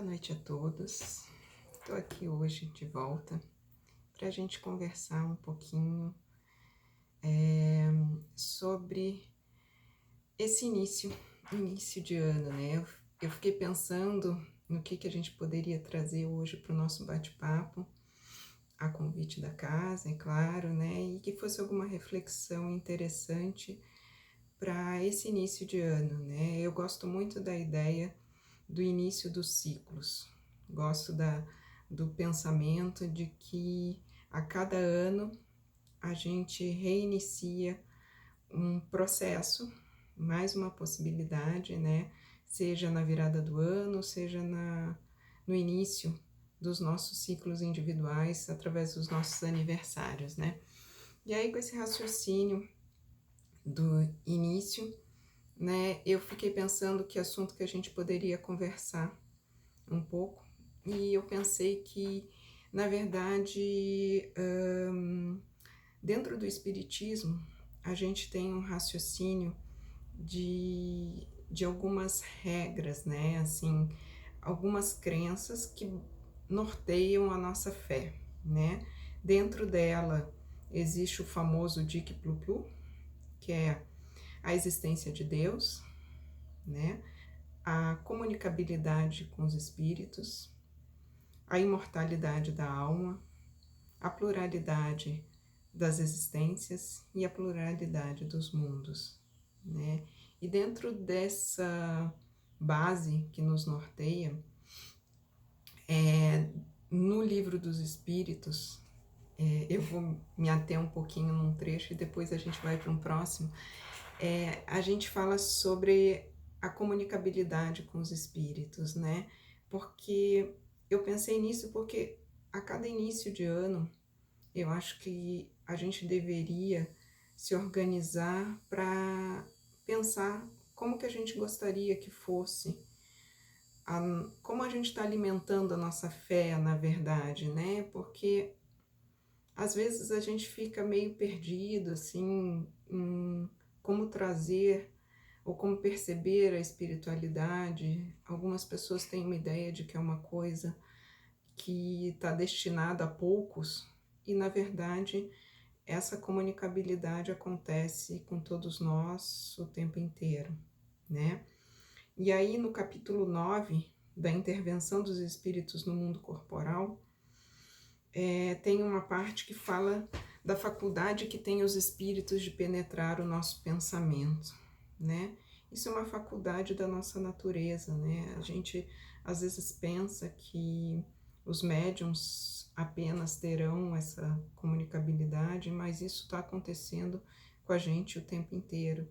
Boa noite a todos. Estou aqui hoje de volta para a gente conversar um pouquinho sobre esse início de ano, né? Eu fiquei pensando no que a gente poderia trazer hoje para o nosso bate-papo, a convite da casa, é claro, né? E que fosse alguma reflexão interessante para esse início de ano, né? Eu gosto muito da ideia do início dos ciclos. Gosto do pensamento de que a cada ano a gente reinicia um processo, mais uma possibilidade, né? Seja na virada do ano, seja no início dos nossos ciclos individuais, através dos nossos aniversários, né? E aí, com esse raciocínio do início, né, eu fiquei pensando que assunto que a gente poderia conversar um pouco, e eu pensei que, na verdade, dentro do Espiritismo, a gente tem um raciocínio de algumas regras, né, assim, algumas crenças que norteiam a nossa fé, né. Dentro dela existe o famoso Dic Plu, que é a existência de Deus, né, a comunicabilidade com os espíritos, a imortalidade da alma, a pluralidade das existências e a pluralidade dos mundos, né? E dentro dessa base que nos norteia, no Livro dos Espíritos, eu vou me ater um pouquinho num trecho e depois a gente vai para um próximo, a gente fala sobre a comunicabilidade com os espíritos, né? Porque eu pensei nisso porque a cada início de ano eu acho que a gente deveria se organizar para pensar como que a gente gostaria que fosse, como a gente está alimentando a nossa fé, na verdade, né? Porque às vezes a gente fica meio perdido, assim, em como trazer ou como perceber a espiritualidade. Algumas pessoas têm uma ideia de que é uma coisa que está destinada a poucos, e na verdade essa comunicabilidade acontece com todos nós o tempo inteiro, né? E aí no capítulo 9 da intervenção dos espíritos no mundo corporal, tem uma parte que fala da faculdade que tem os espíritos de penetrar o nosso pensamento, né? Isso é uma faculdade da nossa natureza, né? A gente às vezes pensa que os médiums apenas terão essa comunicabilidade, mas isso está acontecendo com a gente o tempo inteiro.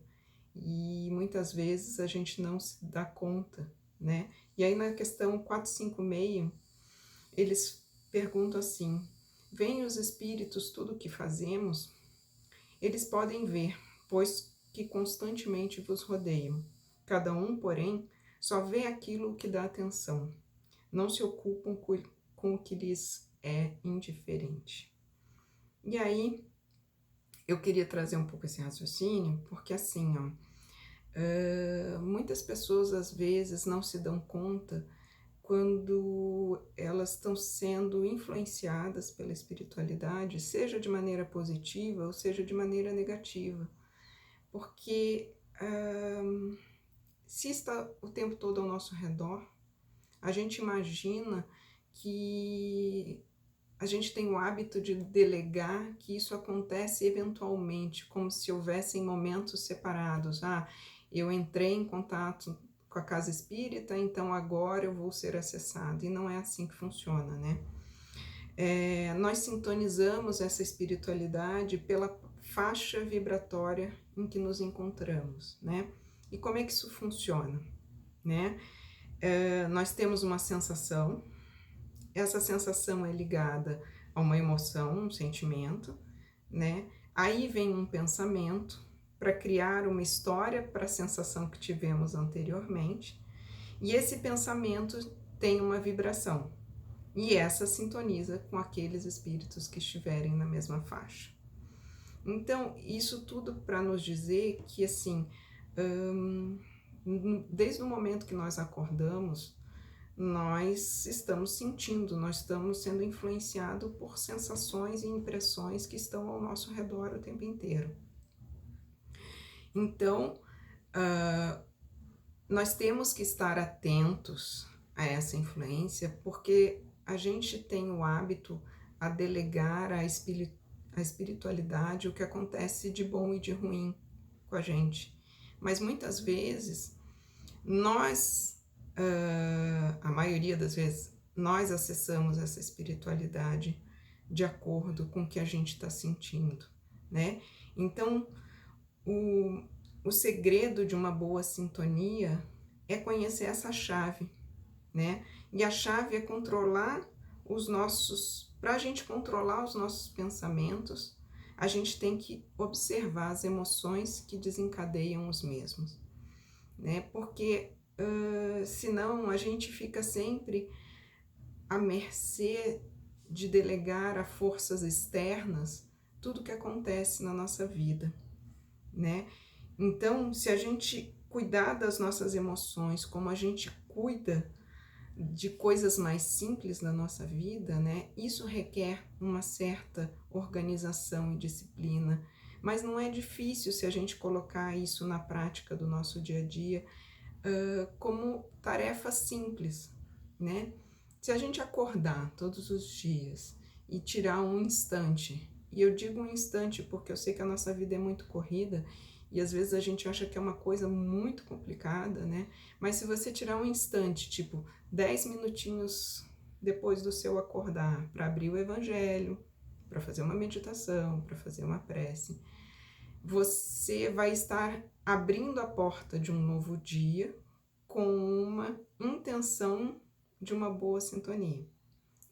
E muitas vezes a gente não se dá conta, né? E aí na questão 456, eles perguntam assim: veem os espíritos tudo o que fazemos? Eles podem ver, pois que constantemente vos rodeiam. Cada um, porém, só vê aquilo que dá atenção. Não se ocupam com o que lhes é indiferente. E aí, eu queria trazer um pouco esse raciocínio, porque assim, ó, muitas pessoas às vezes não se dão conta quando elas estão sendo influenciadas pela espiritualidade, seja de maneira positiva ou seja de maneira negativa, porque se está o tempo todo ao nosso redor, a gente imagina que a gente tem o hábito de delegar que isso acontece eventualmente, como se houvessem momentos separados. Ah, eu entrei em contato com a casa espírita, então agora eu vou ser acessado. E não é assim que funciona, né? Nós sintonizamos essa espiritualidade pela faixa vibratória em que nos encontramos, né? E como é que isso funciona, né? Nós temos uma sensação, essa sensação é ligada a uma emoção, um sentimento, né? Aí vem um pensamento para criar uma história para a sensação que tivemos anteriormente, e esse pensamento tem uma vibração, e essa sintoniza com aqueles espíritos que estiverem na mesma faixa. Então, isso tudo para nos dizer que, assim, desde o momento que nós acordamos, nós estamos sentindo, nós estamos sendo influenciados por sensações e impressões que estão ao nosso redor o tempo inteiro. Então, nós temos que estar atentos a essa influência, porque a gente tem o hábito a delegar à espiritualidade o que acontece de bom e de ruim com a gente. Mas muitas vezes, nós, a maioria das vezes, nós acessamos essa espiritualidade de acordo com o que a gente está sentindo, né? Então, o segredo de uma boa sintonia é conhecer essa chave, né? E a chave é controlar os nossos... Para a gente controlar os nossos pensamentos, a gente tem que observar as emoções que desencadeiam os mesmos, né? Porque senão a gente fica sempre à mercê de delegar a forças externas tudo que acontece na nossa vida, né? Então, se a gente cuidar das nossas emoções, como a gente cuida de coisas mais simples na nossa vida, né? Isso requer uma certa organização e disciplina, mas não é difícil se a gente colocar isso na prática do nosso dia a dia, como tarefa simples, né? Se a gente acordar todos os dias e tirar um instante, e eu digo um instante porque eu sei que a nossa vida é muito corrida, e às vezes a gente acha que é uma coisa muito complicada, né? Mas se você tirar um instante, tipo 10 minutinhos depois do seu acordar, para abrir o evangelho, para fazer uma meditação, para fazer uma prece, você vai estar abrindo a porta de um novo dia com uma intenção de uma boa sintonia,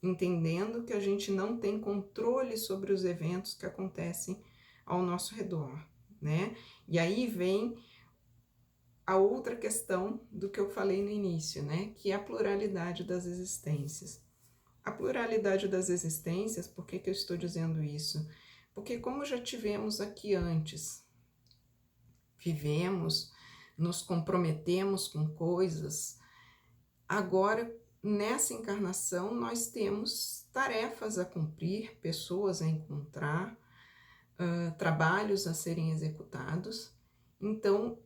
entendendo que a gente não tem controle sobre os eventos que acontecem ao nosso redor, né? E aí vem a outra questão do que eu falei no início, né? Que é a pluralidade das existências. A pluralidade das existências, por que eu estou dizendo isso? Porque como já tivemos aqui antes, vivemos, nos comprometemos com coisas, agora nessa encarnação nós temos tarefas a cumprir, pessoas a encontrar, trabalhos a serem executados. Então,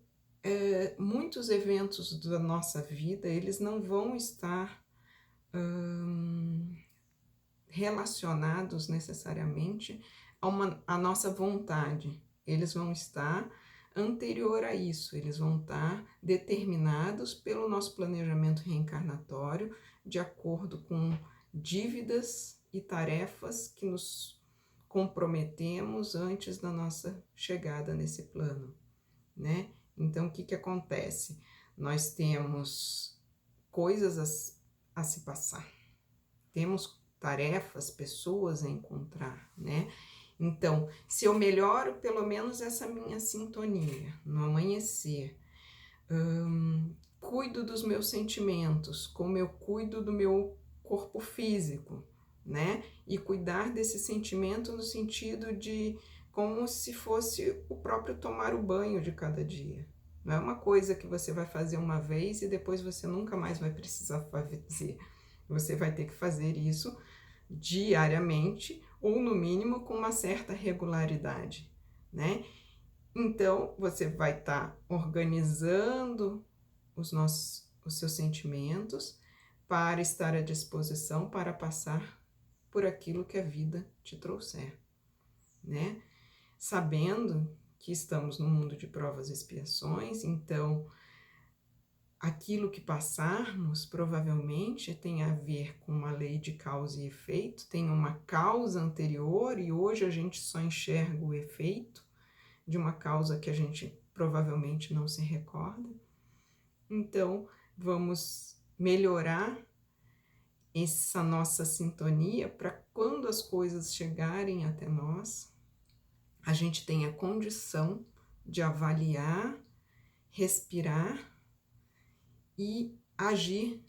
muitos eventos da nossa vida, eles não vão estar relacionados necessariamente à nossa vontade. Eles vão estar anterior a isso, eles vão estar determinados pelo nosso planejamento reencarnatório, de acordo com dívidas e tarefas que nos comprometemos antes da nossa chegada nesse plano, né? Então, o que acontece? Nós temos coisas a se passar, temos tarefas, pessoas a encontrar, né? Então, se eu melhoro pelo menos essa minha sintonia no amanhecer, cuido dos meus sentimentos, como eu cuido do meu corpo físico, né? E cuidar desse sentimento no sentido de como se fosse o próprio tomar o banho de cada dia. Não é uma coisa que você vai fazer uma vez e depois você nunca mais vai precisar fazer. Você vai ter que fazer isso diariamente ou no mínimo com uma certa regularidade, né? Então, você vai estar organizando os seus sentimentos para estar à disposição para passar por aquilo que a vida te trouxer, né? Sabendo que estamos no mundo de provas e expiações, então aquilo que passarmos provavelmente tem a ver com uma lei de causa e efeito, tem uma causa anterior e hoje a gente só enxerga o efeito de uma causa que a gente provavelmente não se recorda. Então, vamos melhorar essa nossa sintonia para quando as coisas chegarem até nós, a gente tenha condição de avaliar, respirar e agir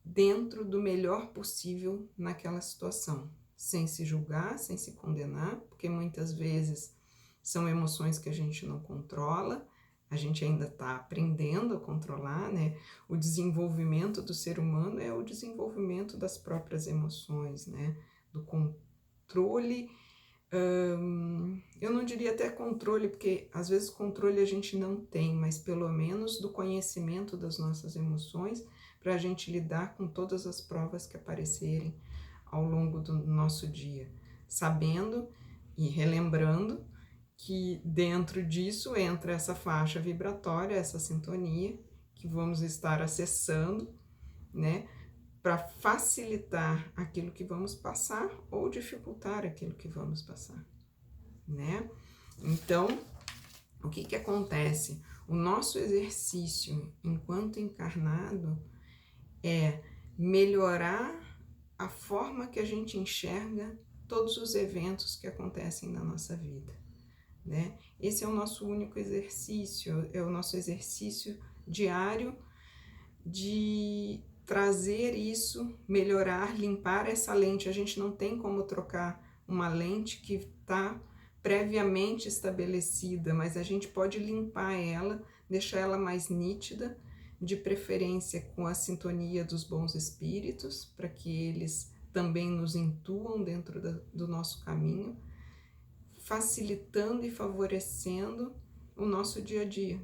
dentro do melhor possível naquela situação, sem se julgar, sem se condenar, porque muitas vezes são emoções que a gente não controla, a gente ainda está aprendendo a controlar, né? O desenvolvimento do ser humano é o desenvolvimento das próprias emoções, né? Do controle, eu não diria até controle, porque às vezes controle a gente não tem, mas pelo menos do conhecimento das nossas emoções, para a gente lidar com todas as provas que aparecerem ao longo do nosso dia, sabendo e relembrando que dentro disso entra essa faixa vibratória, essa sintonia que vamos estar acessando, né, para facilitar aquilo que vamos passar ou dificultar aquilo que vamos passar, né? Então, o que que acontece? O nosso exercício enquanto encarnado é melhorar a forma que a gente enxerga todos os eventos que acontecem na nossa vida, né? Esse é o nosso único exercício, é o nosso exercício diário de trazer isso, melhorar, limpar essa lente. A gente não tem como trocar uma lente que está previamente estabelecida, mas a gente pode limpar ela, deixar ela mais nítida, de preferência com a sintonia dos bons espíritos, para que eles também nos intuam dentro do nosso caminho, facilitando e favorecendo o nosso dia a dia,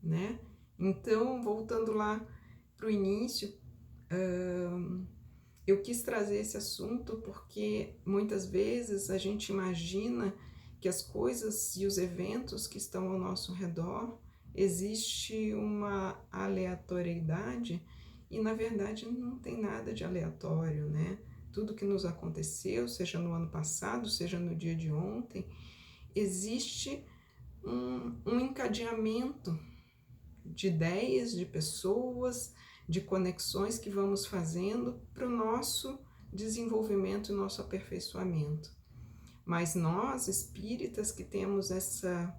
né? Então, voltando lá para o início, eu quis trazer esse assunto porque muitas vezes a gente imagina que as coisas e os eventos que estão ao nosso redor existe uma aleatoriedade e na verdade não tem nada de aleatório, né? Tudo que nos aconteceu, seja no ano passado, seja no dia de ontem, existe um encadeamento de ideias, de pessoas, de conexões que vamos fazendo para o nosso desenvolvimento e nosso aperfeiçoamento. Mas nós, espíritas, que temos essa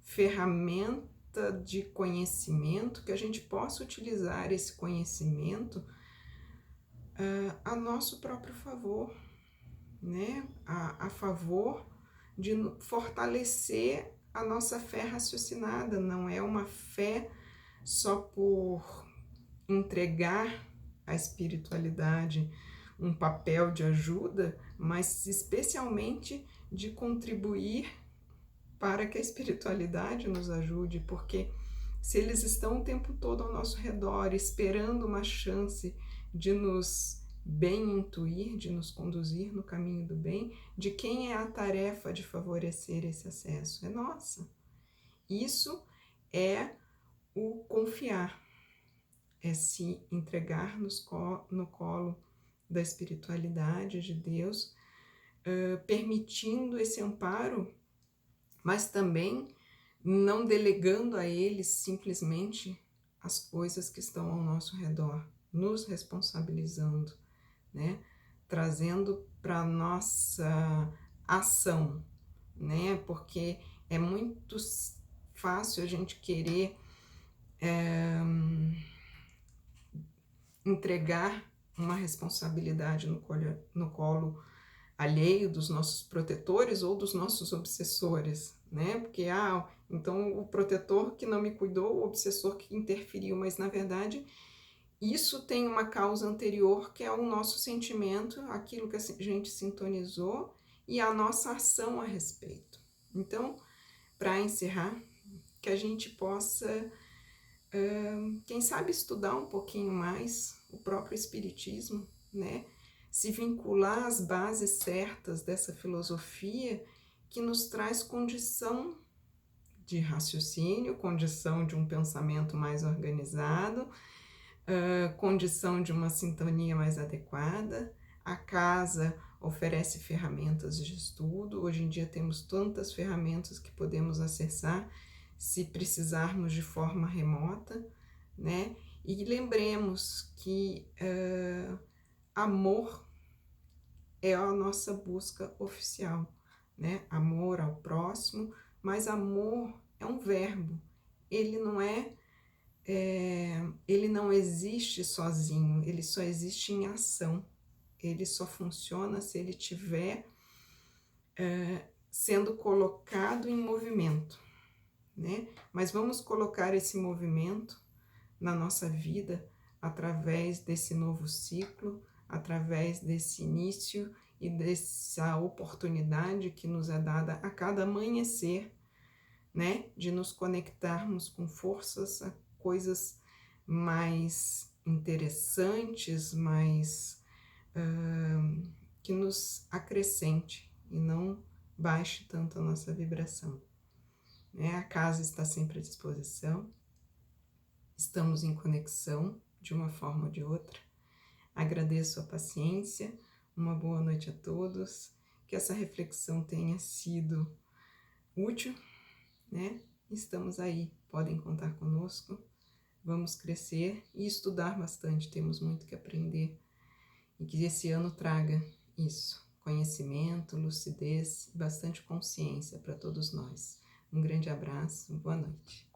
ferramenta de conhecimento, que a gente possa utilizar esse conhecimento a nosso próprio favor, né? A favor de fortalecer a nossa fé raciocinada, não é uma fé só por entregar à espiritualidade um papel de ajuda, mas especialmente de contribuir para que a espiritualidade nos ajude, porque se eles estão o tempo todo ao nosso redor, esperando uma chance de nos bem intuir, de nos conduzir no caminho do bem, de quem é a tarefa de favorecer esse acesso? É nossa. Isso é o confiar, é se entregar no colo da espiritualidade de Deus, permitindo esse amparo, mas também não delegando a eles simplesmente as coisas que estão ao nosso redor, nos responsabilizando, né? Trazendo para nossa ação, né? Porque é muito fácil a gente querer entregar uma responsabilidade no colo alheio dos nossos protetores ou dos nossos obsessores, né? Porque, então o protetor que não me cuidou, o obsessor que interferiu, mas na verdade isso tem uma causa anterior que é o nosso sentimento, aquilo que a gente sintonizou e a nossa ação a respeito. Então, para encerrar, que a gente possa, quem sabe, estudar um pouquinho mais o próprio Espiritismo, né? Se vincular às bases certas dessa filosofia que nos traz condição de raciocínio, condição de um pensamento mais organizado, condição de uma sintonia mais adequada. A casa oferece ferramentas de estudo. Hoje em dia temos tantas ferramentas que podemos acessar se precisarmos de forma remota, né? E lembremos que amor é a nossa busca oficial, né? Amor ao próximo, mas amor é um verbo. Ele não existe sozinho, ele só existe em ação. Ele só funciona se ele estiver sendo colocado em movimento, né? Mas vamos colocar esse movimento na nossa vida através desse novo ciclo, através desse início e dessa oportunidade que nos é dada a cada amanhecer, né? De nos conectarmos com forças, a coisas mais interessantes, mais que nos acrescente e não baixe tanto a nossa vibração. Né? A casa está sempre à disposição, estamos em conexão de uma forma ou de outra. Agradeço a paciência, uma boa noite a todos, que essa reflexão tenha sido útil, né? Estamos aí, podem contar conosco, vamos crescer e estudar bastante, temos muito que aprender e que esse ano traga isso, conhecimento, lucidez e bastante consciência para todos nós. Um grande abraço, boa noite.